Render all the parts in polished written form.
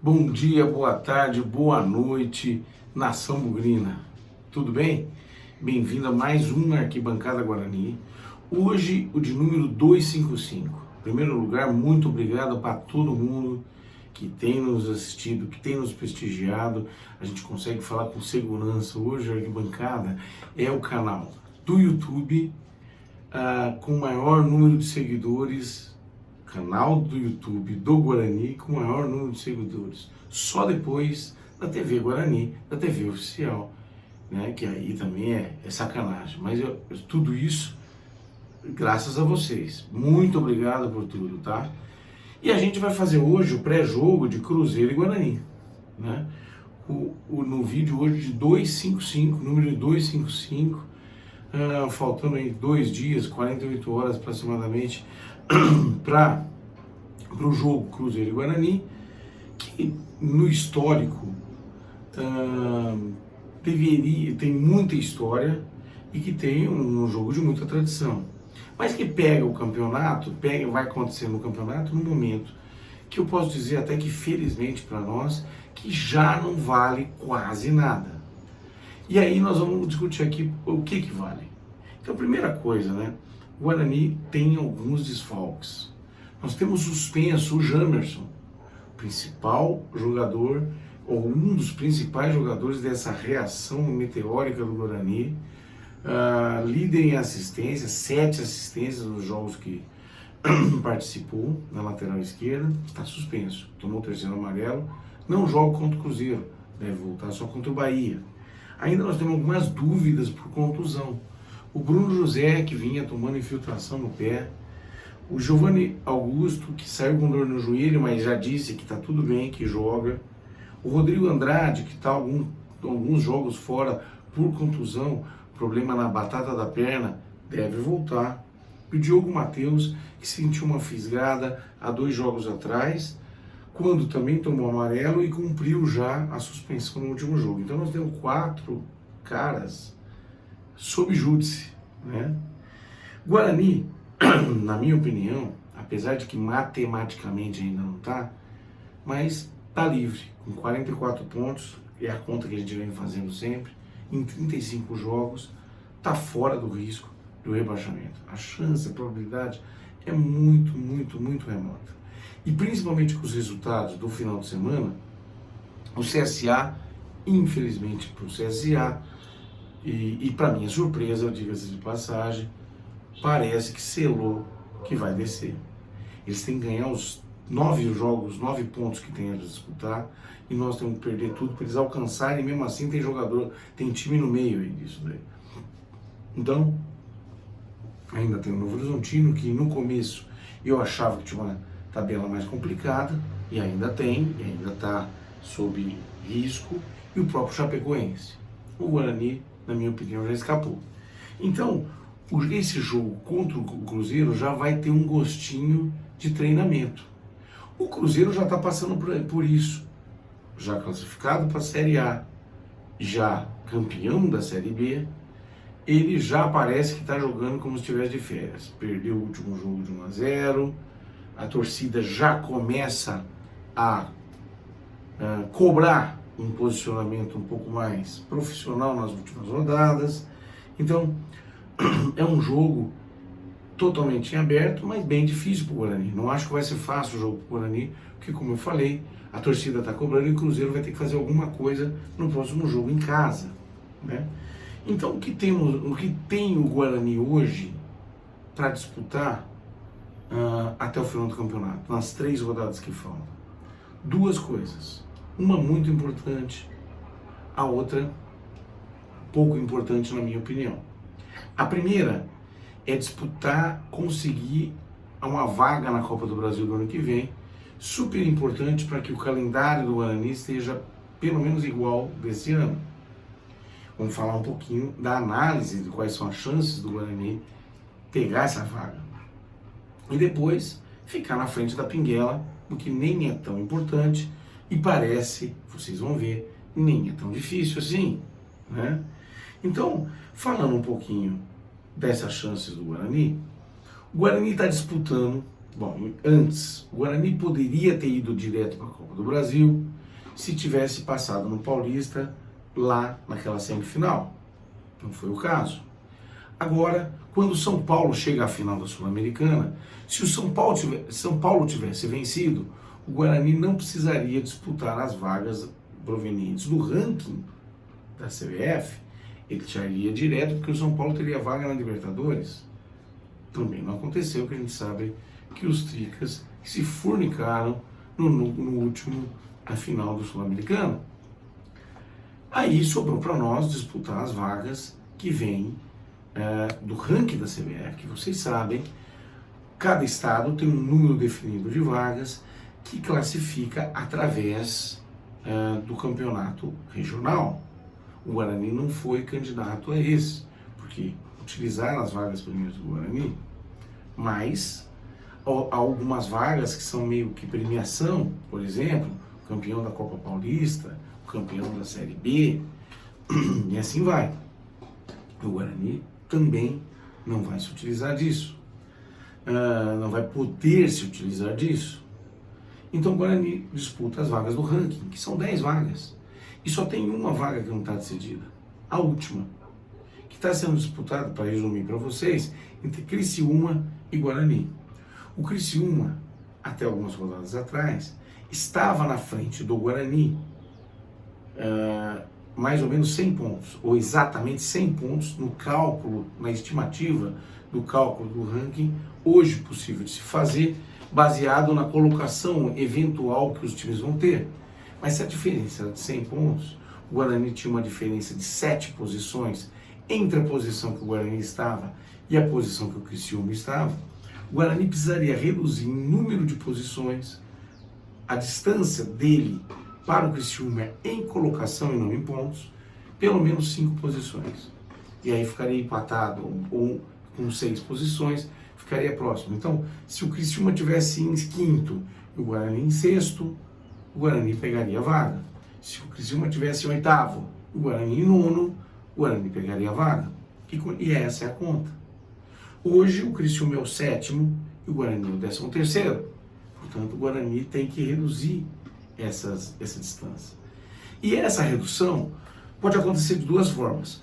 Bom dia, boa tarde, boa noite, nação bugrina. Tudo bem? Bem-vindo a mais uma Arquibancada Guarani. Hoje, o de número 255. Em primeiro lugar, muito obrigado para todo mundo que tem nos assistido, que tem nos prestigiado. A gente consegue falar com segurança. Hoje, a Arquibancada é o canal do YouTube com o maior número de seguidores, canal do YouTube do Guarani com o maior número de seguidores, só depois da TV Guarani, da TV oficial, né? Que aí também é sacanagem, mas tudo isso graças a vocês. Muito obrigado por tudo, tá? E a gente vai fazer hoje o pré-jogo de Cruzeiro e Guarani, né? No vídeo hoje de 255, número de 255, faltando aí 2 dias, 48 horas aproximadamente, para o jogo Cruzeiro e Guarani, que no histórico tem muita história e que tem um jogo de muita tradição, mas que pega o campeonato, vai acontecer no campeonato no momento que eu posso dizer até que felizmente para nós, que já não vale quase nada. E aí nós vamos discutir aqui o que vale. Então, primeira coisa, né? O Guarani tem alguns desfalques. Nós temos suspenso o Jamerson, principal jogador, ou um dos principais jogadores dessa reação meteórica do Guarani, líder em assistências, 7 assistências nos jogos que participou na lateral esquerda, está suspenso, tomou o 3º amarelo, não joga contra o Cruzeiro, deve voltar só contra o Bahia. Ainda nós temos algumas dúvidas por contusão. O Bruno José, que vinha tomando infiltração no pé. O Giovanni Augusto, que saiu com dor no joelho, mas já disse que está tudo bem, que joga. O Rodrigo Andrade, que está alguns jogos fora por contusão, problema na batata da perna, deve voltar. E o Diogo Matheus, que sentiu uma fisgada há 2 jogos atrás, quando também tomou amarelo e cumpriu já a suspensão no último jogo. Então nós temos 4 caras sob júdice, né? Guarani, na minha opinião, apesar de que matematicamente ainda não está, mas está livre, com 44 pontos, é a conta que a gente vem fazendo sempre, em 35 jogos, está fora do risco do rebaixamento. A chance, a probabilidade é muito, muito, muito remota. E principalmente com os resultados do final de semana, o CSA, infelizmente para o CSA, e para minha surpresa, diga-se de passagem, parece que selou que vai descer. Eles têm que ganhar os 9 jogos, 9 pontos que tem a disputar, e nós temos que perder tudo para eles alcançarem, e mesmo assim tem jogador, tem time no meio aí disso daí. Então, ainda tem o Novo Horizontino, que no começo eu achava que tinha uma tabela mais complicada, e ainda está sob risco, e o próprio Chapecoense. O Guarani, na minha opinião, já escapou. Então, esse jogo contra o Cruzeiro já vai ter um gostinho de treinamento. O Cruzeiro já está passando por isso, já classificado para a Série A, já campeão da Série B, ele já parece que está jogando como se estivesse de férias. Perdeu o último jogo de 1-0, a torcida já começa a cobrar um posicionamento um pouco mais profissional nas últimas rodadas. Então, é um jogo totalmente em aberto, mas bem difícil para o Guarani. Não acho que vai ser fácil o jogo para o Guarani, porque, como eu falei, a torcida está cobrando e o Cruzeiro vai ter que fazer alguma coisa no próximo jogo em casa, né? Então, o que tem o Guarani hoje para disputar até o final do campeonato, nas 3 rodadas que faltam? 2 coisas. Uma muito importante, a outra pouco importante na minha opinião. A primeira é disputar, conseguir uma vaga na Copa do Brasil do ano que vem, super importante para que o calendário do Guarani esteja pelo menos igual desse ano. Vamos falar um pouquinho da análise de quais são as chances do Guarani pegar essa vaga. E depois ficar na frente da Pinguela, o que nem é tão importante e parece, vocês vão ver, nem é tão difícil assim, né? Então, falando um pouquinho dessas chances do Guarani, o Guarani está disputando Bom, antes, o Guarani poderia ter ido direto para a Copa do Brasil se tivesse passado no Paulista lá naquela semifinal. Não foi o caso. Agora, quando o São Paulo chega à final da Sul-Americana, se o São Paulo tivesse vencido, o Guarani não precisaria disputar as vagas provenientes do ranking da CBF, ele já iria direto porque o São Paulo teria vaga na Libertadores. Também não aconteceu, que a gente sabe que os Tricas se fornicaram no último, na final do Sul-Americano. Aí sobrou para nós disputar as vagas que vêm do ranking da CBF, que vocês sabem, cada estado tem um número definido de vagas que classifica através do campeonato regional. O Guarani não foi candidato a esse, porque utilizaram as vagas primeiras do Guarani, mas há algumas vagas que são meio que premiação, por exemplo, o campeão da Copa Paulista, o campeão da Série B, e assim vai. O Guarani também não vai se utilizar disso, não vai poder se utilizar disso. Então o Guarani disputa as vagas do ranking, que são 10 vagas, e só tem uma vaga que não está decidida, a última, que está sendo disputada, para resumir para vocês, entre Criciúma e Guarani. O Criciúma, até algumas rodadas atrás, estava na frente do Guarani, mais ou menos 100 pontos, ou exatamente 100 pontos no cálculo, na estimativa do cálculo do ranking, hoje possível de se fazer, baseado na colocação eventual que os times vão ter. Mas se a diferença era de 100 pontos, o Guarani tinha uma diferença de 7 posições entre a posição que o Guarani estava e a posição que o Criciúma estava, o Guarani precisaria reduzir em número de posições a distância dele para o Criciúma em colocação e não em pontos, pelo menos 5 posições. E aí ficaria empatado, ou com 6 posições, ficaria próximo. Então, se o Criciúma tivesse em quinto e o Guarani em sexto, o Guarani pegaria a vaga. Se o Criciúma tivesse em oitavo, o Guarani em nono, o Guarani pegaria a vaga. E essa é a conta. Hoje o Criciúma é o sétimo e o Guarani é o 13º. Portanto, o Guarani tem que reduzir essa distância. E essa redução pode acontecer de duas formas.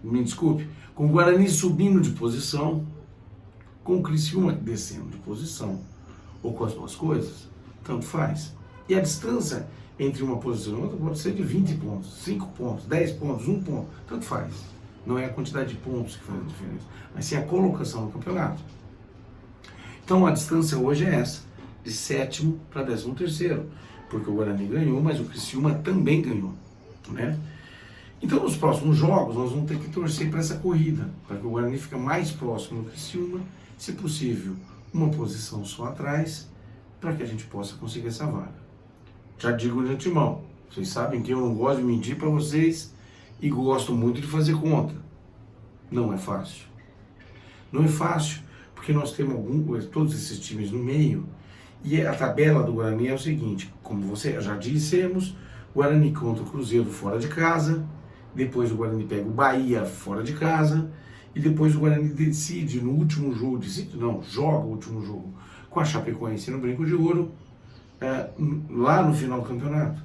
Me desculpe, com o Guarani subindo de posição, com o Criciúma descendo de posição, ou com as duas coisas, tanto faz. E a distância entre uma posição e outra pode ser de 20 pontos, 5 pontos, 10 pontos, 1 ponto, tanto faz. Não é a quantidade de pontos que faz a diferença, mas sim a colocação no campeonato. Então a distância hoje é essa, de sétimo para 13º, porque o Guarani ganhou, mas o Criciúma também ganhou, né? Então nos próximos jogos nós vamos ter que torcer para essa corrida, para que o Guarani fique mais próximo do Criciúma, se possível uma posição só atrás, para que a gente possa conseguir essa vaga. Já digo de antemão, vocês sabem que eu não gosto de mentir para vocês e gosto muito de fazer conta. Não é fácil. Não é fácil, porque nós temos todos esses times no meio, e a tabela do Guarani é o seguinte, como você já dissemos, o Guarani contra o Cruzeiro fora de casa, depois o Guarani pega o Bahia fora de casa, e depois o Guarani decide no último jogo, joga o último jogo com a Chapecoense no Brinco de Ouro, lá no final do campeonato.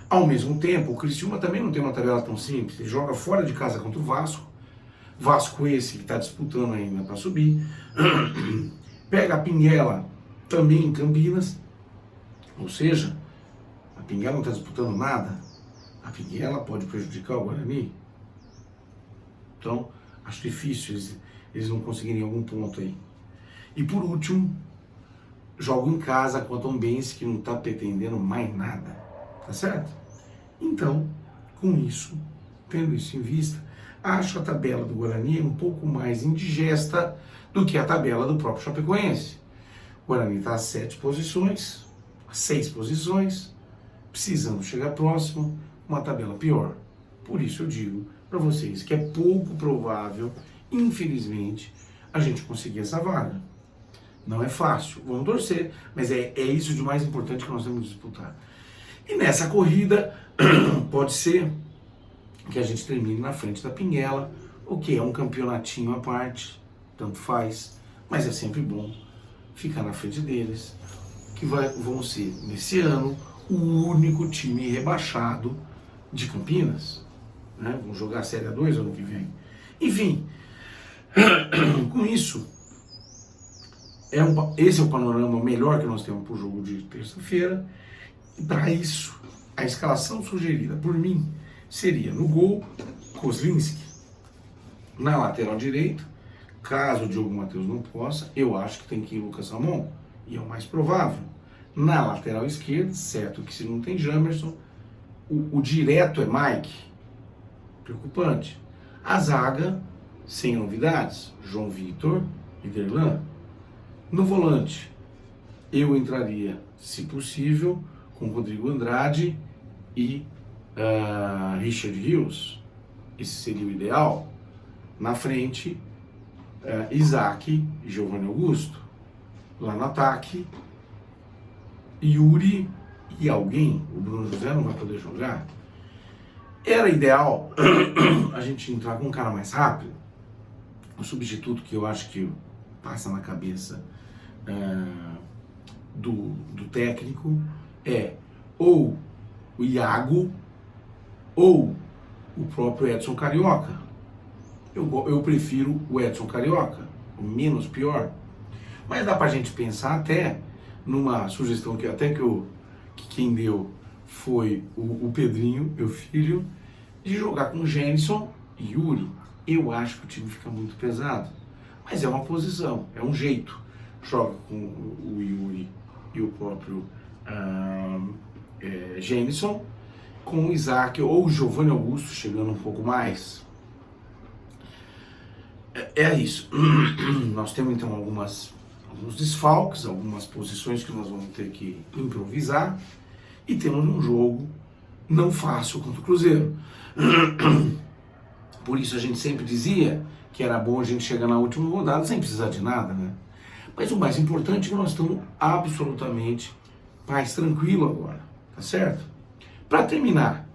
Ao mesmo tempo, o Criciúma também não tem uma tabela tão simples, ele joga fora de casa contra o Vasco esse que está disputando ainda para subir, pega a Pinguela também em Campinas, ou seja, a Pinguela não está disputando nada, a Pinguela pode prejudicar o Guarani. Então, acho difícil eles não conseguirem algum ponto aí. E por último, jogo em casa com a Tombense, que não está pretendendo mais nada, tá certo? Então, com isso, tendo isso em vista, acho a tabela do Guarani um pouco mais indigesta do que a tabela do próprio Chapecoense. O Guarani está a 7 posições, a 6 posições, precisando chegar próximo, uma tabela pior. Por isso eu digo para vocês que é pouco provável, infelizmente, a gente conseguir essa vaga. Não é fácil, vamos torcer, mas é isso de mais importante que nós temos que disputar. E nessa corrida, pode ser que a gente termine na frente da Pinguela, o que é um campeonatinho à parte, tanto faz. mas é sempre bom ficar na frente deles, que vão ser, nesse ano, o único time rebaixado de Campinas. Né? Vão jogar a Série A2 ano que vem. Enfim, com isso, esse é o panorama melhor que nós temos para o jogo de terça-feira. E para isso, a escalação sugerida por mim seria no gol, Kozlinski. Na lateral direita, caso o Diogo Matheus não possa, eu acho que tem que ir Lucas Ramon, e é o mais provável. Na lateral esquerda, certo que se não tem Jamerson, o direto é Mike. Preocupante. A zaga, sem novidades, João Vitor e Derlan. No volante, eu entraria, se possível, com Rodrigo Andrade e Richard Rios. Esse seria o ideal. Na frente, Isaac e Giovanni Augusto. Lá no ataque, Yuri e alguém. O Bruno José não vai poder jogar. Era ideal a gente entrar com um cara mais rápido. O substituto que eu acho que passa na cabeça do técnico é ou o Iago ou o próprio Edson Carioca. Eu prefiro o Edson Carioca, o menos pior. Mas dá pra gente pensar até numa sugestão que quem deu foi o Pedrinho, meu filho, de jogar com Jenson e Yuri. Eu acho que o time fica muito pesado. Mas é uma posição, é um jeito. Joga com o Yuri e o próprio Jenson, com o Isaac ou o Giovanni Augusto chegando um pouco mais. É isso. Nós temos então alguns desfalques, algumas posições que nós vamos ter que improvisar, e temos um jogo não fácil contra o Cruzeiro. Por isso a gente sempre dizia que era bom a gente chegar na última rodada sem precisar de nada, né? Mas o mais importante é que nós estamos absolutamente mais tranquilo agora, tá certo? Para terminar,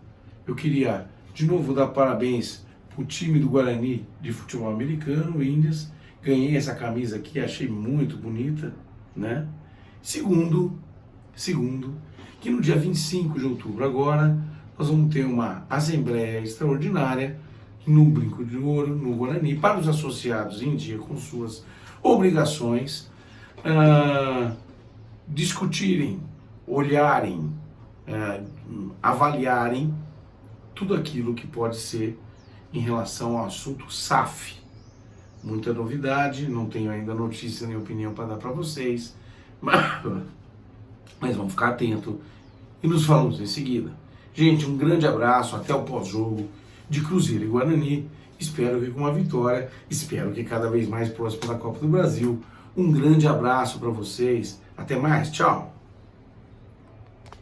eu queria de novo dar parabéns pro time do Guarani de futebol americano, o Indians. Ganhei essa camisa aqui, achei muito bonita, né? Segundo, que no dia 25 de outubro agora, nós vamos ter uma assembleia extraordinária no Brinco de Ouro, no Guarani, para os associados em dia com suas obrigações, discutirem, olharem, avaliarem tudo aquilo que pode ser em relação ao assunto SAF. Muita novidade, não tenho ainda notícia nem opinião para dar para vocês, mas vamos ficar atento e nos falamos em seguida. Gente, um grande abraço, até o pós-jogo de Cruzeiro e Guarani. Espero que com uma vitória, espero que cada vez mais próximo da Copa do Brasil. Um grande abraço para vocês, até mais, tchau!